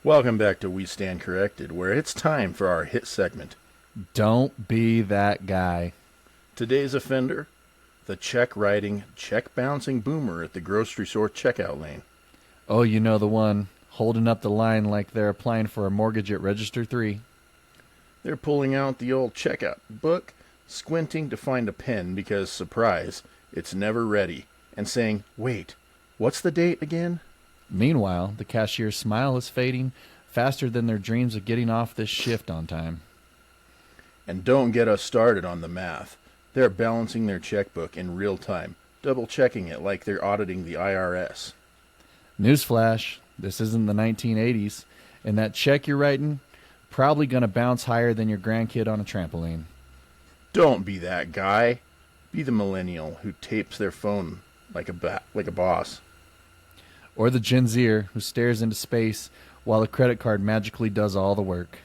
Welcome back to We Stand Corrected, where it's time for our hit segment. Don't be that guy. Today's offender, the check-writing, check-bouncing boomer at the grocery store checkout lane. Oh, you know the one, holding up the line like they're applying for a mortgage at Register 3. They're pulling out the old checkout book, squinting to find a pen because, surprise, it's never ready, and saying, wait, what's the date again? Meanwhile, the cashier's smile is fading faster than their dreams of getting off this shift on time. And don't get us started on the math. They're balancing their checkbook in real time, double-checking it like they're auditing the IRS. Newsflash, this isn't the 1980s, and that check you're writing, probably going to bounce higher than your grandkid on a trampoline. Don't be that guy. Be the millennial who tapes their phone like a boss. Or the Gen Zer who stares into space while the credit card magically does all the work.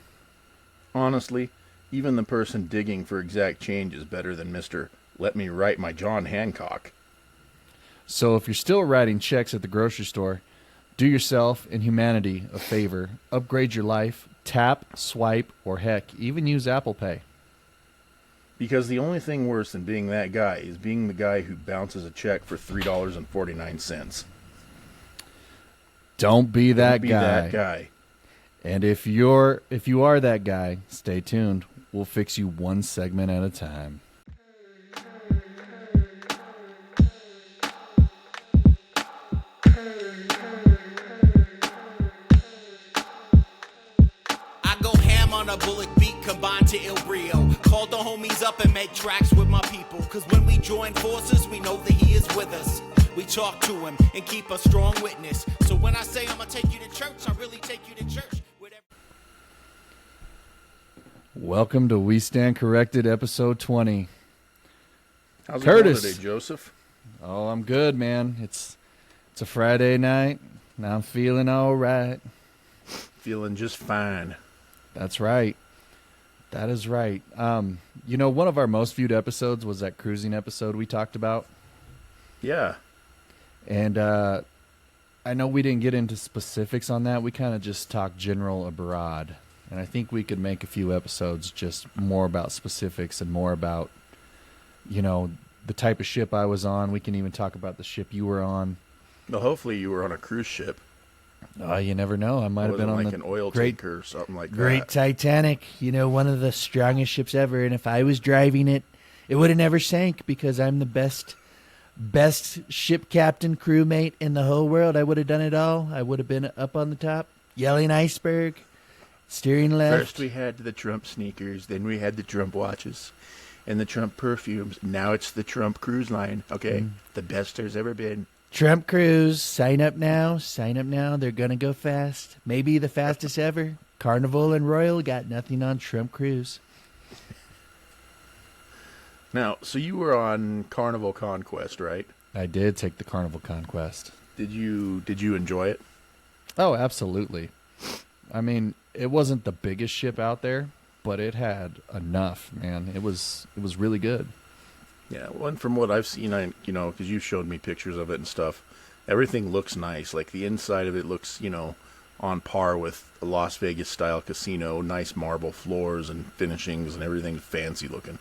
Honestly, even the person digging for exact change is better than Mr. Let me write my John Hancock. So if you're still writing checks at the grocery store, do yourself and humanity a favor. Upgrade your life, tap, swipe, or heck, even use Apple Pay. Because the only thing worse than being that guy is being the guy who bounces a check for $3.49. Don't be that Don't be guy. that guy. And if you are that guy, stay tuned. We'll fix you one segment at a time. I go ham on a bullet beat combined to Il Brio. Called the homies up and make tracks with my people. Cause when we join forces, we know that he is with us. We talk to him and keep a strong witness. So when I say I'm gonna take you to church, I really take you to church. Welcome to We Stand Corrected, episode 20. How's it Kurtis. going today, Joseph? Oh, I'm good, man. It's a Friday night, and I'm feeling all right. Feeling just fine. That's right. That is right. One of our most viewed episodes was that cruising episode we talked about. Yeah. And I know we didn't get into specifics on that. We kind of just talked general abroad. And I think we could make a few episodes just more about specifics and more about, the type of ship I was on. We can even talk about the ship you were on. Well, hopefully you were on a cruise ship. You never know. I might have been on like the an oil great, tanker or something like Great that. Titanic, one of the strongest ships ever. And if I was driving it, it would have never sank because I'm the best ship captain, crewmate in the whole world. I would have done it all. I would have been up on the top, yelling iceberg, steering left. First we had the Trump sneakers, then we had the Trump watches, and the Trump perfumes. Now it's the Trump cruise line. Okay, the best there's ever been. Trump Cruise, sign up now. Sign up now. They're going to go fast. Maybe the fastest ever. Carnival and Royal got nothing on Trump Cruise. Now, so you were on Carnival Conquest, right? I did take the Carnival Conquest. Did you enjoy it? Oh, absolutely. I mean, it wasn't the biggest ship out there, but it had enough, man. It was really good. Yeah, well, and from what I've seen, because you showed me pictures of it and stuff, everything looks nice. Like the inside of it looks, on par with a Las Vegas style casino. Nice marble floors and finishings and everything fancy looking.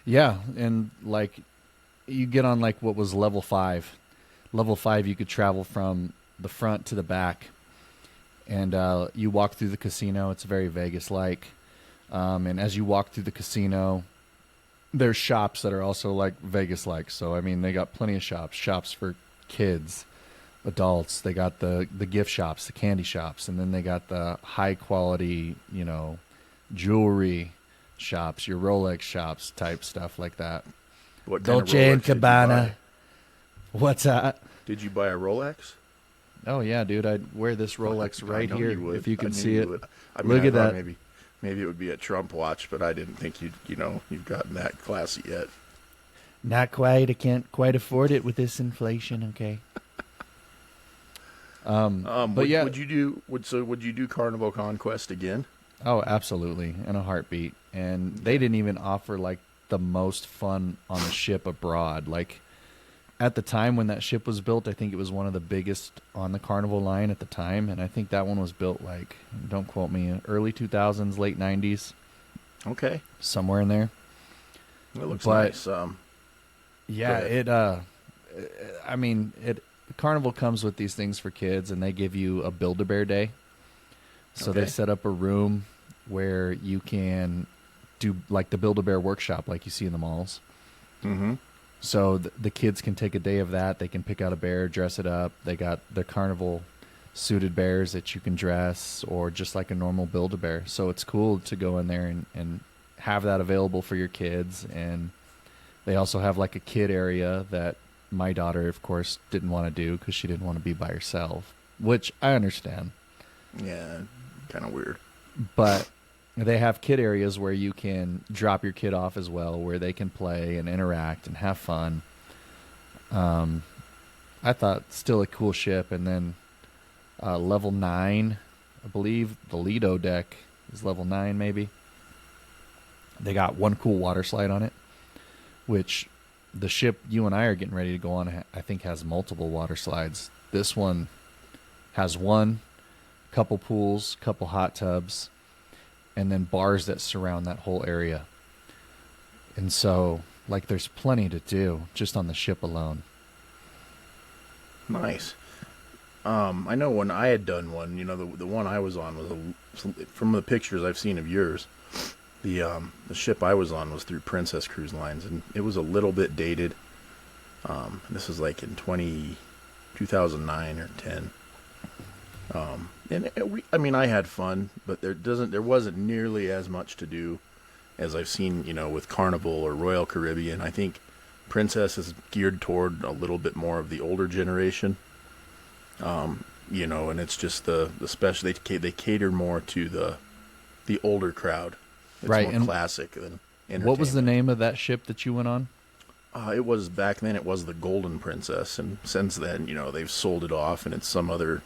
Yeah, and like you get on like what was level 5. Level 5, you could travel from the front to the back, and you walk through the casino. It's very Vegas-like, and as you walk through the casino, there's shops that are also like Vegas-like. So I mean, they got plenty of shops for kids, adults. They got the gift shops, the candy shops, and then they got the high quality, jewelry shops, your Rolex shops type stuff like that. What kind of Dolce and Rolex did you Gabbana. buy? What's that? Did you buy a Rolex? Oh yeah, dude, I'd wear this Rolex I right know here you would. if you I can knew see you it. would. I mean, Look I at thought that. Maybe it would be a Trump watch, but I didn't think you've gotten that classy yet. Not quite. I can't quite afford it with this inflation. Okay. But yeah, would you do Carnival Conquest again? oh, absolutely, in a heartbeat. And they didn't even offer like the most fun on the ship abroad. Like at the time when that ship was built, I think it was one of the biggest on the Carnival line at the time, and I think that one was built like, don't quote me, early 2000s, late 90s, Okay. somewhere in there. It looks But- nice. Yeah, Go it Carnival comes with these things for kids, and they give you a Build-A-Bear day. So they Okay. set up a room where you can do like the Build-A-Bear workshop like you see in the malls. Mm-hmm. So the kids can take a day of that. They can pick out a bear, dress it up. They got the Carnival suited bears that you can dress, or just like a normal Build-A-Bear. So it's cool to go in there and have that available for your kids. And they also have like a kid area that my daughter, of course, didn't want to do because she didn't want to be by herself, which I understand. Yeah, kind of weird. But they have kid areas where you can drop your kid off as well, where they can play and interact and have fun. I thought still a cool ship. And then level 9, I believe the Lido deck is level 9 maybe. They got one cool water slide on it, which the ship you and I are getting ready to go on, I think, has multiple water slides. This one has one, couple pools, couple hot tubs, and then bars that surround that whole area. And so, like, there's plenty to do just on the ship alone. Nice. I know when I had done one, the one I was on was from the pictures I've seen of yours. The ship I was on was through Princess Cruise Lines, and it was a little bit dated. This was like in 2009 or 10. And I had fun, but there wasn't nearly as much to do as I've seen, with Carnival or Royal Caribbean. I think Princess is geared toward a little bit more of the older generation. And it's just the special. They cater more to the older crowd. It's Right, more and classic than entertainment. What was the name of that ship that you went on? It was back then. It was the Golden Princess, and since then, they've sold it off, and it's some other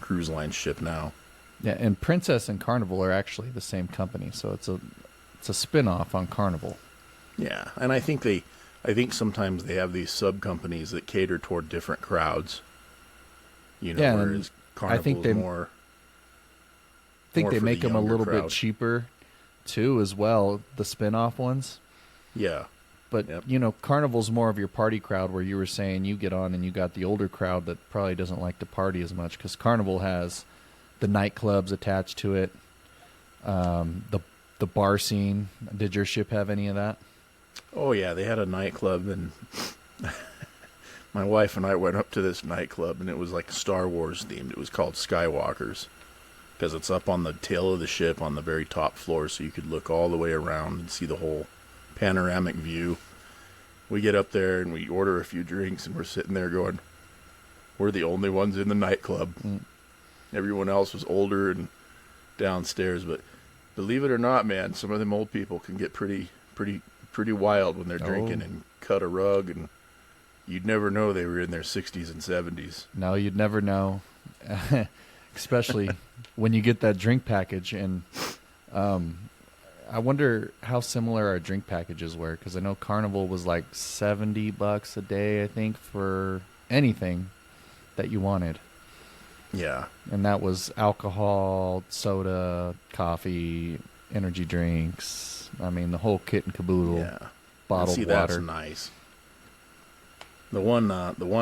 cruise line ship now. Yeah, and Princess and Carnival are actually the same company, so it's a spin-off on Carnival. Yeah, and I think sometimes they have these sub companies that cater toward different crowds. Yeah, and whereas Carnival is more. I think more they for make the them a younger little bit crowd. cheaper, too, as well, the spin-off ones. Yeah, But, Yep. Carnival's more of your party crowd, where you were saying you get on and you got the older crowd that probably doesn't like to party as much, because Carnival has the nightclubs attached to it, the bar scene. Did your ship have any of that? Oh yeah, they had a nightclub, and my wife and I went up to this nightclub, and it was like Star Wars themed. It was called Skywalkers, because it's up on the tail of the ship on the very top floor, so you could look all the way around and see the whole panoramic view. We get up there and we order a few drinks, and we're sitting there going, we're the only ones in the nightclub. Everyone else was older and downstairs, but believe it or not, man, some of them old people can get pretty wild when they're drinking and cut a rug, and you'd never know they were in their 60s and 70s. No, you'd never know, especially when you get that drink package. And I wonder how similar our drink packages were, because I know Carnival was like $70 a day, I think, for anything that you wanted. Yeah. And that was alcohol, soda, coffee, energy drinks. I mean, the whole kit and caboodle. Yeah. Bottled See, water. that's nice. The one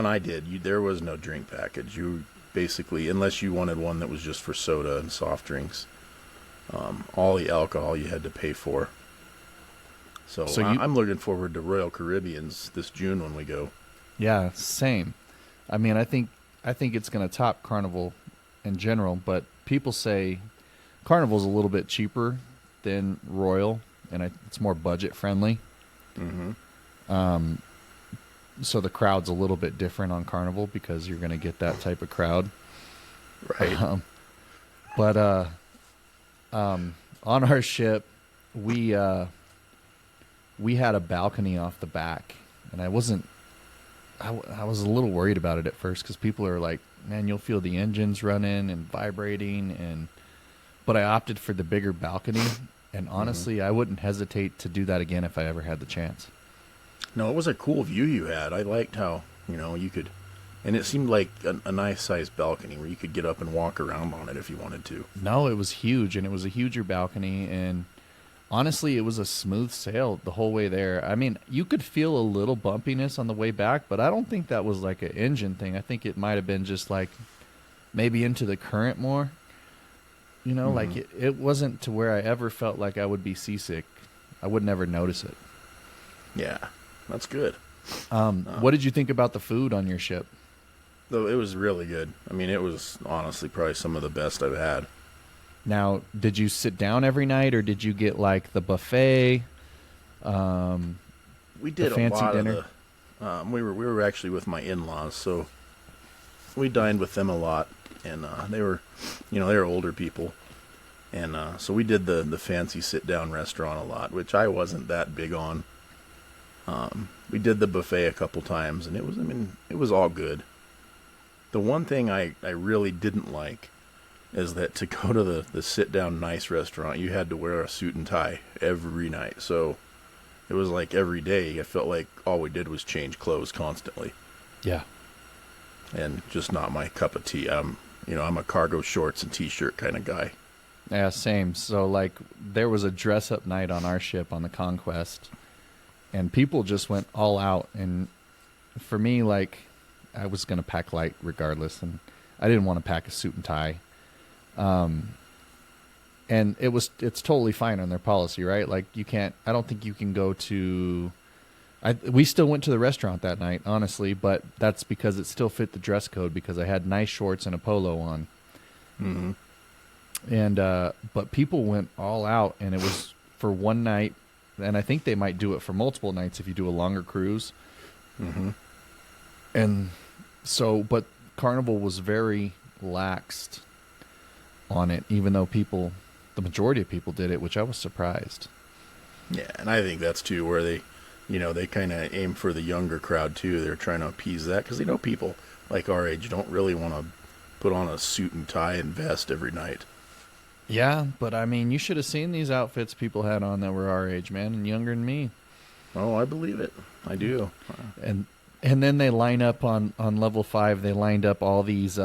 I did, there was no drink package. You basically, unless you wanted one that was just for soda and soft drinks, all the alcohol you had to pay for. So I'm looking forward to Royal Caribbean's this June when we go. Yeah, same. I mean, I think it's going to top Carnival in general, but people say Carnival's a little bit cheaper than Royal, and it's more budget friendly. Mm-hmm. So the crowd's a little bit different on Carnival, because you're going to get that type of crowd. Right. But on our ship, we had a balcony off the back, and I was a little worried about it at first, because people are like, man, you'll feel the engines running and vibrating, but I opted for the bigger balcony, and honestly, I wouldn't hesitate to do that again if I ever had the chance. No, it was a cool view you had. I liked how You know, you could, and it seemed like a nice sized balcony where you could get up and walk around on it if you wanted to. No, it was huge, and it was a huger balcony, and honestly, it was a smooth sail the whole way there. I mean, you could feel a little bumpiness on the way back, but I don't think that was like an engine thing. I think it might have been just like maybe into the current more. You know, like it wasn't to where I ever felt like I would be seasick. I would never notice it. Yeah, that's good. What did you think about the food on your ship? Though it was really good. I mean, it was honestly probably some of the best I've had. Now, did you sit down every night, or did you get like the buffet? We did the fancy a lot dinner? of the. We were actually with my in-laws, so we dined with them a lot, and they were, you know, they were older people, and so we did the fancy sit-down restaurant a lot, which I wasn't that big on. We did the buffet a couple times, and it was all good. The one thing I really didn't like is that to go to the sit-down nice restaurant, you had to wear a suit and tie every night. So it was like every day, I felt like all we did was change clothes constantly. Yeah. And just not my cup of tea. I'm a cargo shorts and t-shirt kind of guy. Yeah, same. So, like, there was a dress-up night on our ship on the Conquest, and people just went all out. And for me, like, I was going to pack light regardless, and I didn't want to pack a suit and tie. And it's totally fine on their policy, right? Like, I don't think you can go to, we still went to the restaurant that night, honestly, but that's because it still fit the dress code because I had nice shorts and a polo on. Mm-hmm. And, but people went all out, and it was for one night, and I think they might do it for multiple nights if you do a longer cruise. Mm-hmm. And so, but Carnival was very laxed on it, even though the majority of people did it, which I was surprised. Yeah, and I think that's too where they kind of aim for the younger crowd too. They're trying to appease that because they know people like our age don't really want to put on a suit and tie and vest every night. Yeah, but I mean, you should have seen these outfits people had on that were our age, man, and younger than me. Oh, I believe it. I do. And then they line up on level 5. They lined up all these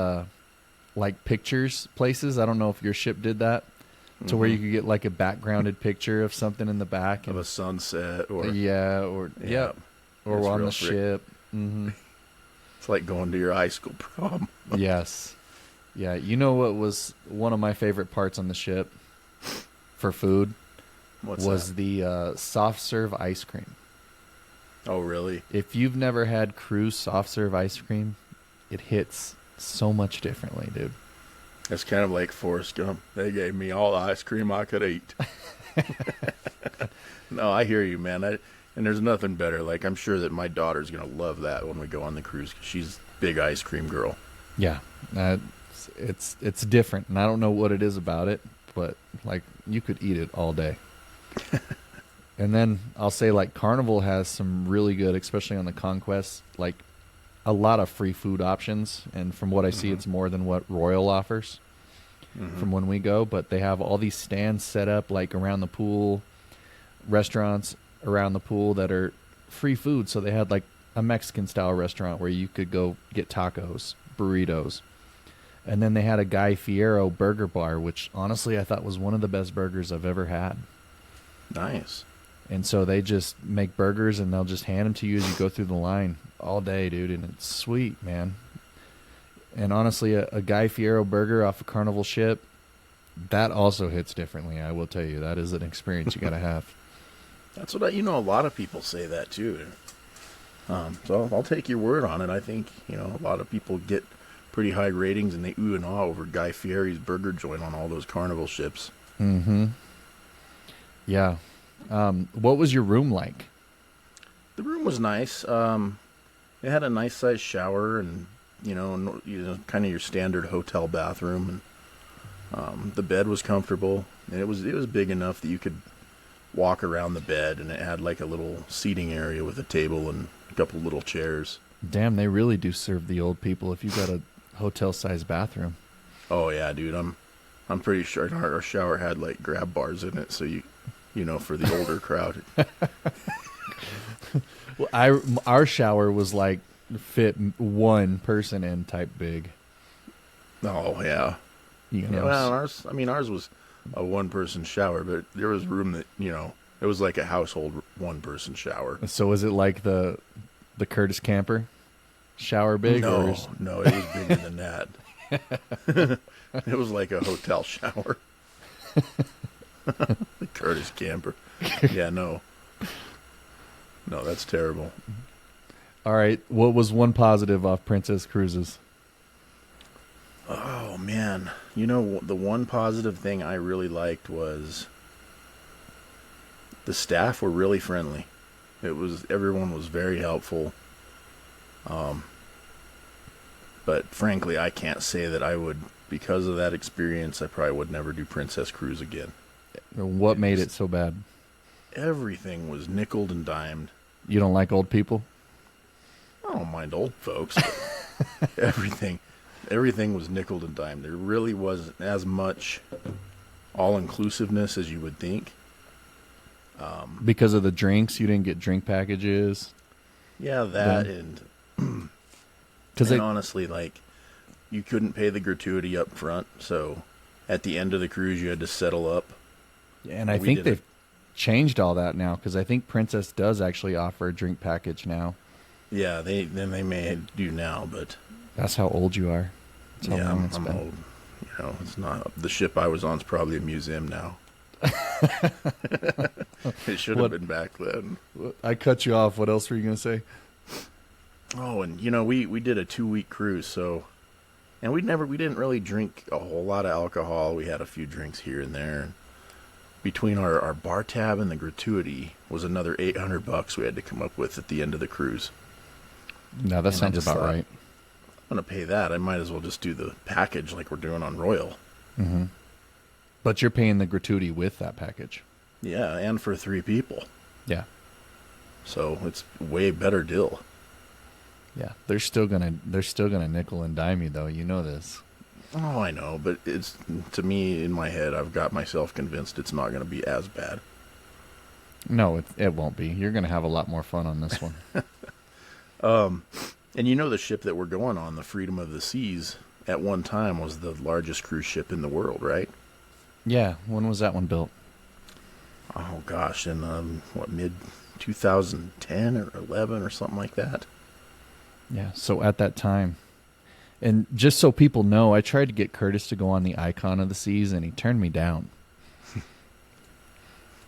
like pictures places. I don't know if your ship did that, to where you could get like a backgrounded picture of something in the back Of a sunset or... or on It's the real ship. Mm-hmm. It's like going to your high school prom. Yes. Yeah, you know what was one of my favorite parts on the ship for food? What's that? The soft serve ice cream. Oh, really? If you've never had cruise soft serve ice cream, it hits so much differently, dude. It's kind of like Forrest Gump. They gave me all the ice cream I could eat. No, I hear you, man. And there's nothing better. Like, I'm sure that my daughter's going to love that when we go on the cruise, 'cause she's a big ice cream girl. Yeah, it's different, and I don't know what it is about it, but like you could eat it all day. And then I'll say, like, Carnival has some really good, especially on the Conquest, like a lot of free food options. And from what I see, it's more than what Royal offers from when we go. But they have all these stands set up like around the pool, restaurants around the pool that are free food. So they had like a Mexican style restaurant where you could go get tacos, burritos. And then they had a Guy Fiero burger bar, which honestly I thought was one of the best burgers I've ever had. Nice. And so they just make burgers, and they'll just hand them to you as you go through the line all day, dude. And it's sweet, man. And honestly, a Guy Fiero burger off a Carnival ship, that also hits differently. I will tell you, that is an experience you got to have. That's what a lot of people say that too. So I'll take your word on it. I think, a lot of people get pretty high ratings and they ooh and ah over Guy Fieri's burger joint on all those Carnival ships. Mm-hmm. Yeah. What was your room like? The room was nice. It had a nice sized shower and, kind of your standard hotel bathroom. And the bed was comfortable. And it was big enough that you could walk around the bed, and it had like a little seating area with a table and a couple little chairs. Damn, they really do serve the old people if you've got a hotel-sized bathroom. Oh yeah, dude. I'm pretty sure our shower had like grab bars in it, so for the older crowd. Well, our shower was like fit one person in type big. Oh yeah. You know, Well, ours was a one-person shower, but there was room that it was like a household one-person shower. so is it like the Kurtis camper shower big? Or No, is, no, it was bigger than that. It was like a hotel shower. The Curtis camper. Yeah, no, that's terrible. all right. What was one positive off Princess Cruises? Oh man, the one positive thing I really liked was the staff were really friendly. Everyone was very helpful. But frankly, I can't say that I would, because of that experience, I probably would never do Princess Cruise again. What made it so bad? Everything was nickeled and dimed. You don't like old people? I don't mind old folks, but everything was nickeled and dimed. There really wasn't as much all-inclusiveness as you would think. Because of the drinks, you didn't get drink packages. Yeah, that Then- and Because honestly, like, you couldn't pay the gratuity up front, so at the end of the cruise you had to settle up. and I we think did they've changed all that now. Because I think Princess does actually offer a drink package now. Yeah, they may do now, but That's how old you are. That's how yeah, long it's I'm been. old. It's not the ship I was on is probably a museum now. It should have What- been back then. I cut you off. What else were you going to say? Oh, and we did a 2-week cruise, so, and we didn't really drink a whole lot of alcohol. We had a few drinks here and there. And between our bar tab and the gratuity was another $800 we had to come up with at the end of the cruise. No, that And I sounds just about thought, right. I'm gonna pay that. I might as well just do the package like we're doing on Royal. Mm-hmm. But you're paying the gratuity with that package. Yeah, and for 3 people, Yeah. so it's way better deal. Yeah. They're still gonna nickel and dime you though. You know this. Oh, I know, but it's, to me, in my head, I've got myself convinced it's not going to be as bad. No, it won't be. You're gonna have a lot more fun on this one. And the ship that we're going on, the Freedom of the Seas, at one time was the largest cruise ship in the world, right? Yeah. When was that one built? Oh gosh, in mid 2010 or 11 or something like that. Yeah. So at that time, and just so people know, I tried to get Kurtis to go on the Icon of the Seas, and he turned me down.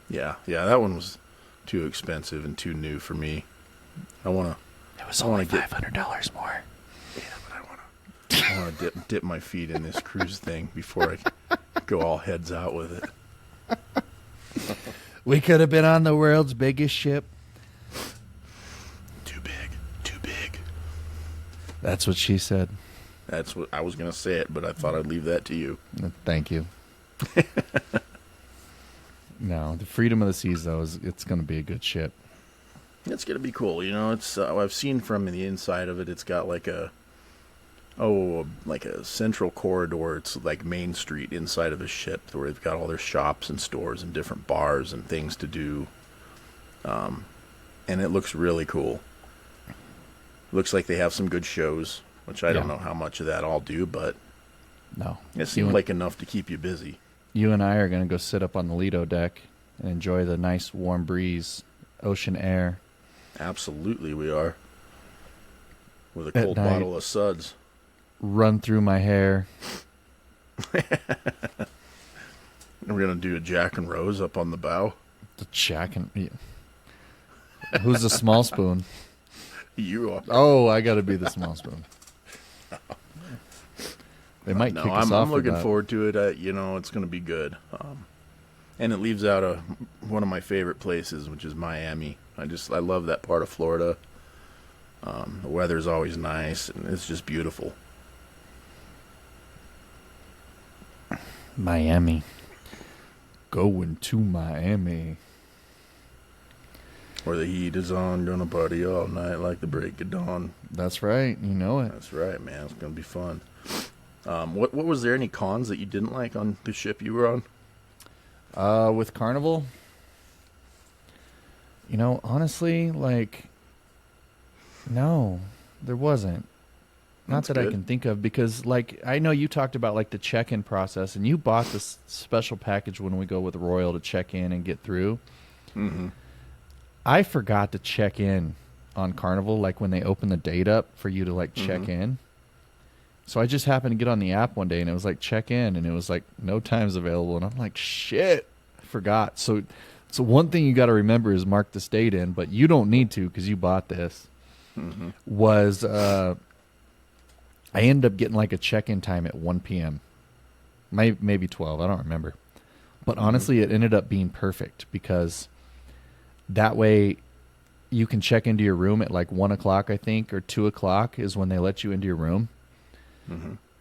Yeah, that one was too expensive and too new for me. It was only $500 more. I want to dip my feet in this cruise thing before I go all heads out with it. We could have been on the world's biggest ship. Too big. That's what she said. That's what I was going to say it, but I thought I'd leave that to you. Thank you. No, the Freedom of the Seas though it's going to be a good ship. It's going to be cool. It's I've seen from the inside of it, it's got like a central corridor. It's like Main Street inside of a ship where they've got all their shops and stores and different bars and things to do. And it looks really cool. Looks like they have some good shows, which I don't know how much of that I'll do, but No. it seemed like enough to keep you busy. You and I are going to go sit up on the Lido deck and enjoy the nice warm breeze, ocean air. Absolutely, we are. With a At cold night. bottle of suds. Run through my hair. And we're going to do a Jack and Rose up on the bow. The Jack and... Yeah. Who's the small spoon? You are. Oh, I got to be the small spoon. They might No, kick us I'm off with looking that. forward to it. It's going to be good. And it leaves out one of my favorite places, which is Miami. I love that part of Florida. The weather's always nice, and it's just beautiful. Miami. Going to Miami. Where the heat is on, gonna party all night like the break of dawn. That's right. You know it. That's right, man. It's gonna be fun. What was there any cons that you didn't like on the ship you were on? With Carnival, honestly, no. there wasn't. Not That's that I good. can think of, because like I know you talked about like the check-in process, and you bought this special package when we go with Royal to check in and get through. Mm-hmm. I forgot to check in on Carnival, like when they open the date up for you to like check in. So I just happened to get on the app one day, and it was like check in, and it was like no times available, and I'm like, shit, I forgot. So one thing you got to remember is mark this date in, but you don't need to because you bought this. Was I ended up getting like a check-in time at 1 p.m. Maybe 12, I don't remember. But honestly, it ended up being perfect, because that way you can check into your room at like 1 o'clock, I think, or 2 o'clock is when they let you into your room.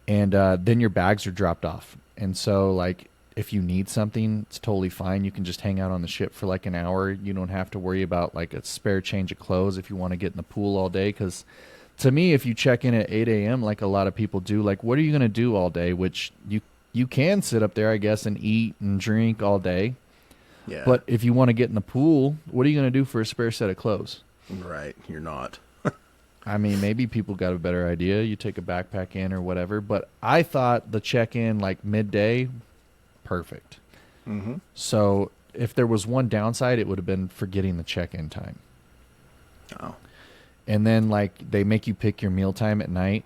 And then your bags are dropped off. And so like if you need something, it's totally fine. You can just hang out on the ship for like an hour. You don't have to worry about like a spare change of clothes if you want to get in the pool all day. Because to me, if you check in at 8 a.m. like a lot of people do, like what are you going to do all day? Which you can sit up there, I guess, and eat and drink all day. Yeah. But if you want to get in the pool, what are you going to do for a spare set of clothes? Right. You're not. I mean, maybe people got a better idea. You take a backpack in or whatever. But I thought the check-in like midday, perfect. So if there was one downside, it would have been forgetting the check-in time. Oh. And then like they make you pick your meal time at night.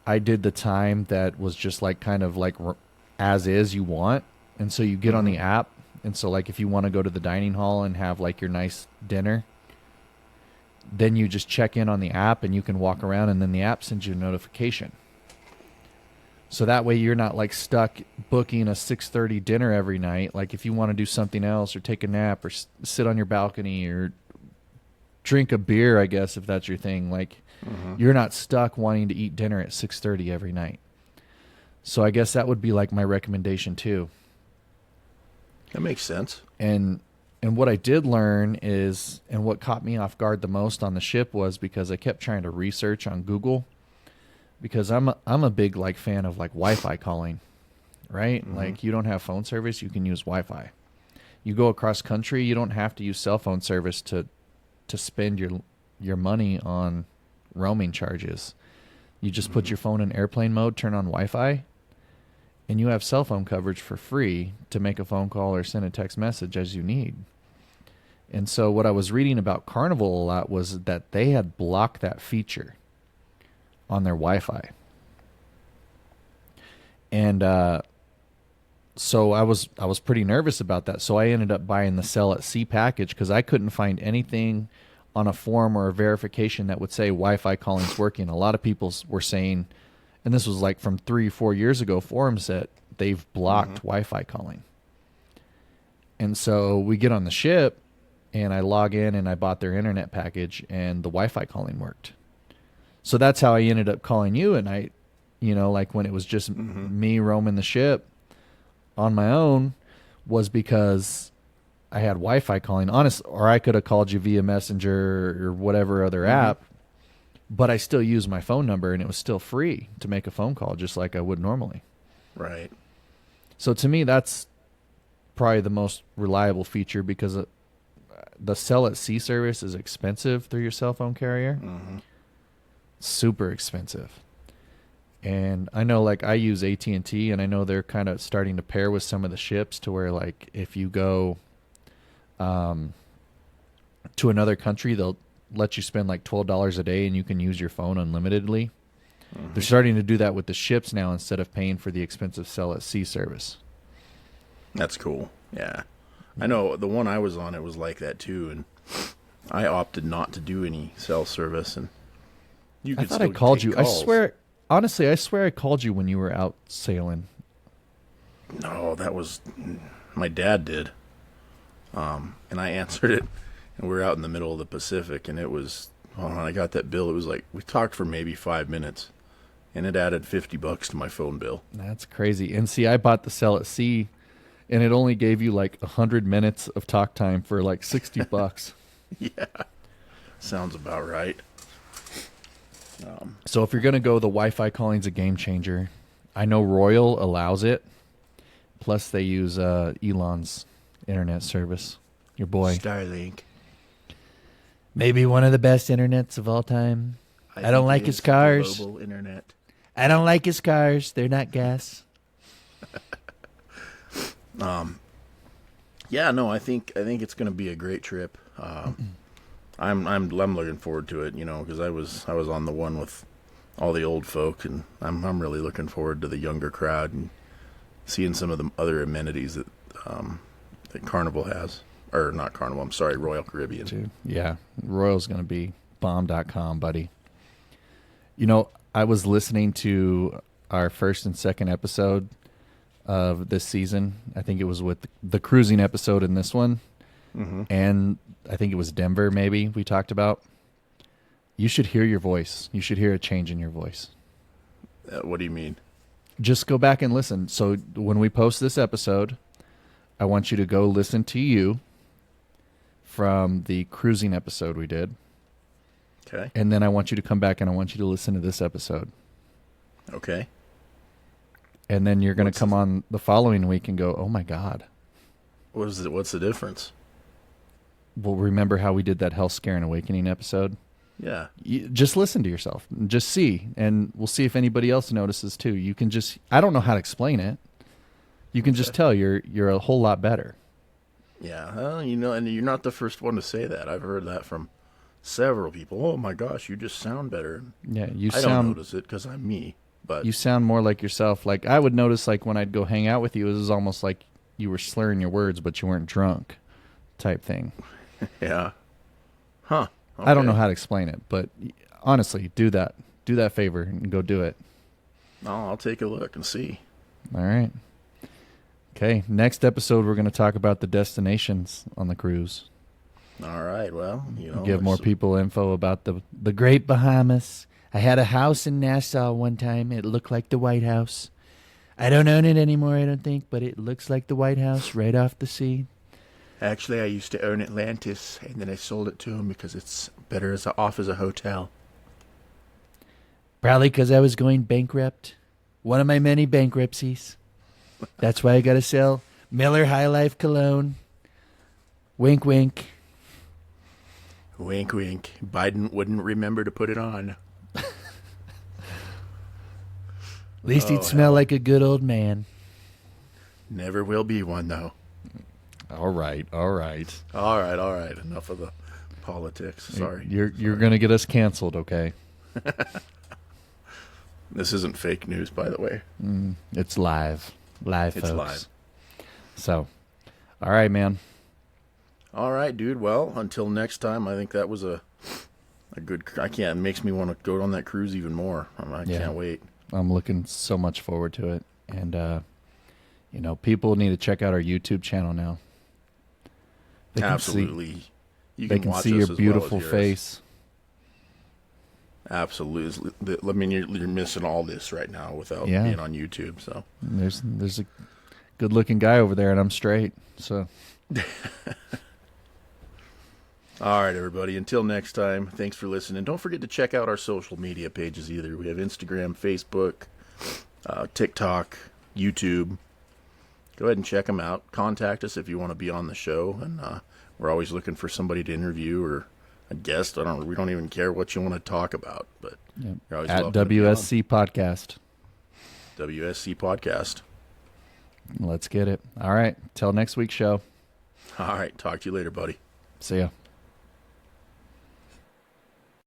I did the time that was just like kind of like as is you want. And so you get on the app. And so like if you want to go to the dining hall and have like your nice dinner, then you just check in on the app and you can walk around, and then the app sends you a notification. So that way you're not like stuck booking a 6:30 dinner every night. Like if you want to do something else or take a nap or sit on your balcony or drink a beer, I guess, if that's your thing, like you're not stuck wanting to eat dinner at 6:30 every night. So I guess that would be like my recommendation too. That makes sense. And what I did learn is, and what caught me off guard the most on the ship was, because I kept trying to research on Google, because I'm a big like fan of like Wi-Fi calling, right? Like you don't have phone service, you can use Wi-Fi. You go across country, you don't have to use cell phone service to spend your money on roaming charges. You just put your phone in airplane mode, turn on Wi-Fi, and you have cell phone coverage for free to make a phone call or send a text message as you need. And so what I was reading about Carnival a lot was that they had blocked that feature on their Wi-Fi. And so I was pretty nervous about that. So I ended up buying the Sell at Sea package, because I couldn't find anything on a form or a verification that would say Wi-Fi calling's working. A lot of people were saying, and this was like from 3-4 years ago, forums that they've blocked Wi-Fi calling. And so we get on the ship, and I log in and I bought their internet package, and the Wi-Fi calling worked. So that's how I ended up calling you at night, you know, like when it was just me roaming the ship on my own, was because I had Wi-Fi calling. Honest, or I could have called you via Messenger or whatever other app, but I still used my phone number, and it was still free to make a phone call just like I would normally. Right. So to me, that's probably the most reliable feature, because the Sell at Sea service is expensive through your cell phone carrier. Super expensive. And I know like I use AT&T, and I know they're kind of starting to pair with some of the ships to where like if you go to another country, they'll let you spend like $12 a day and you can use your phone unlimitedly. They're starting to do that with the ships now, instead of paying for the expensive Sell at Sea service. That's cool. Yeah. I know the one I was on, it was like that too, and I opted not to do any cell service, and you I could thought I still called take you. calls. I swear, honestly, I swear I called you when you were out sailing. No, that was my dad did. And I answered it, and we were out in the middle of the Pacific, and it was, when I got that bill, it was like, we talked for maybe 5 minutes, and it added $50 to my phone bill. That's crazy. And see, I bought the Sell at Sea, and it only gave you like 100 minutes of talk time for like $60. Yeah. Sounds about right. So if you're going to go, the Wi-Fi calling's a game changer. I know Royal allows it. Plus they use Elon's internet service. Your boy. Starlink. Maybe one of the best internets of all time. I don't like his cars. Global internet. I don't like his cars. They're not gas. Yeah, no, I think it's going to be a great trip. I'm looking forward to it, because I was on the one with all the old folk, and I'm really looking forward to the younger crowd and seeing some of the other amenities that Carnival has, or not Carnival. I'm sorry, Royal Caribbean. Dude, yeah, Royal's going to be bomb.com, buddy. I was listening to our first and second episode of this season. I think it was with the cruising episode in this one. Mm-hmm. And I think it was Denver, maybe, we talked about. You should hear your voice. You should hear a change in your voice. What do you mean? Just go back and listen. So when we post this episode, I want you to go listen to you from the cruising episode we did. Okay. And then I want you to come back and I want you to listen to this episode. Okay. And then you're going to come on the following week and go, oh my God. What's the difference? Well, remember how we did that Hell Scare and Awakening episode? Yeah. Just listen to yourself. Just see. And we'll see if anybody else notices too. You can just, I don't know how to explain it. You can just tell you're a whole lot better. Yeah. Well, and you're not the first one to say that. I've heard that from several people. Oh my gosh, you just sound better. Yeah. I don't notice it because I'm me. But you sound more like yourself. Like I would notice, like when I'd go hang out with you, it was almost like you were slurring your words, but you weren't drunk, type thing. Yeah. Huh. Okay. I don't know how to explain it, but honestly, do that. Do that favor and go do it. I'll take a look and see. All right. Okay. Next episode, we're going to talk about the destinations on the cruise. All right. Well, give more people info about the Great Bahamas. I had a house in Nassau one time. It looked like the White House. I don't own it anymore, I don't think, but it looks like the White House right off the sea. Actually, I used to own Atlantis, and then I sold it to him because it's better off as a hotel. Probably because I was going bankrupt. One of my many bankruptcies. That's why I got to sell Miller High Life Cologne. Wink, wink. Wink, wink. Biden wouldn't remember to put it on. At least he'd smell like a good old man. Never will be one, though. All right. All right. Enough of the politics. Sorry. You're going to get us canceled, okay? This isn't fake news, by the way. It's live. Live, folks. It's live. So, all right, man. All right, dude. Well, until next time, I think that was a good... It makes me want to go on that cruise even more. I can't wait. I'm looking so much forward to it. And, people need to check out our YouTube channel now. They Absolutely. They can see your beautiful face. Absolutely. I mean, you're missing all this right now without being on YouTube. So there's a good-looking guy over there, and I'm straight. So, all right, everybody. Until next time, thanks for listening. Don't forget to check out our social media pages either. We have Instagram, Facebook, TikTok, YouTube. Go ahead and check them out. Contact us if you want to be on the show, and we're always looking for somebody to interview or a guest. We don't even care what you want to talk about, but you're always at welcome to be on. WSC Podcast. WSC Podcast. Let's get it. All right. Till next week's show. All right. Talk to you later, buddy. See ya.